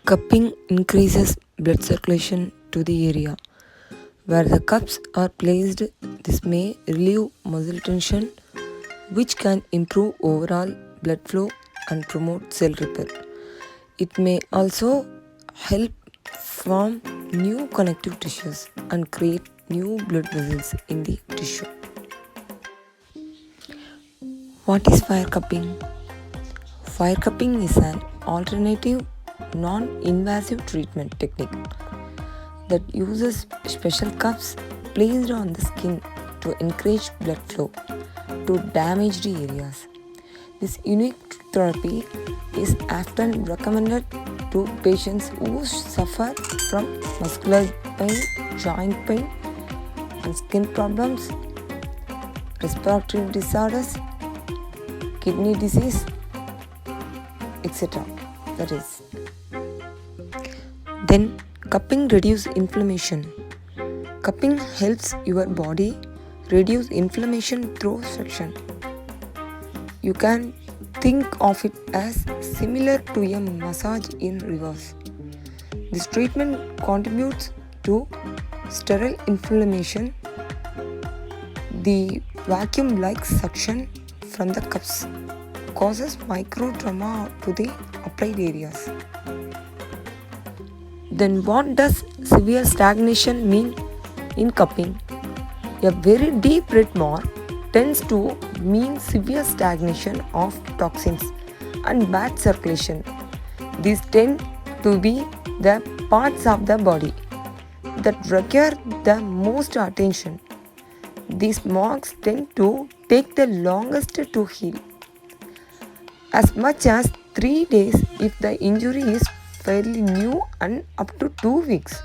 Cupping increases blood circulation to the area where the cups are placed. This may relieve muscle tension, which can improve overall blood flow and promote cell repair. It may also help form new connective tissues and create new blood vessels in the tissue. What is fire cupping? Fire cupping is an alternative non-invasive treatment technique that uses special cups placed on the skin to encourage blood flow to damaged areas. This unique therapy is often recommended to patients who suffer from muscular pain, joint pain, and skin problems, respiratory disorders, kidney disease, etc. That is. Then cupping reduces inflammation. Cupping helps your body reduce inflammation through suction. You can think of it as similar to a massage in reverse. This treatment contributes to sterile inflammation. The vacuum-like suction from the cups causes micro trauma to the applied areas. Then what does severe stagnation mean in cupping? A very deep red mark tends to mean severe stagnation of toxins and bad circulation. These tend to be the parts of the body that require the most attention. These marks tend to take the longest to heal, as much as 3 days if the injury is fairly new and up to 2 weeks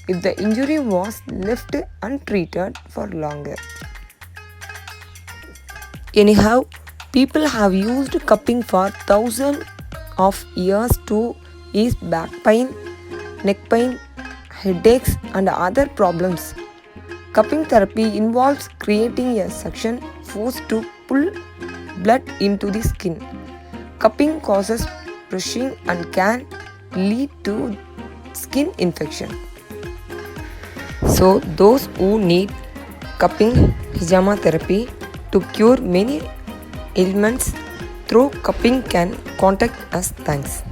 if the injury was left untreated for longer. Anyhow, people have used cupping for thousands of years to ease back pain, neck pain, headaches, and other problems. Cupping therapy involves creating a suction force to pull blood into the skin. Cupping causes bruising and can lead to skin infection. So those who need cupping hijama therapy to cure many ailments through cupping can contact us. Thanks.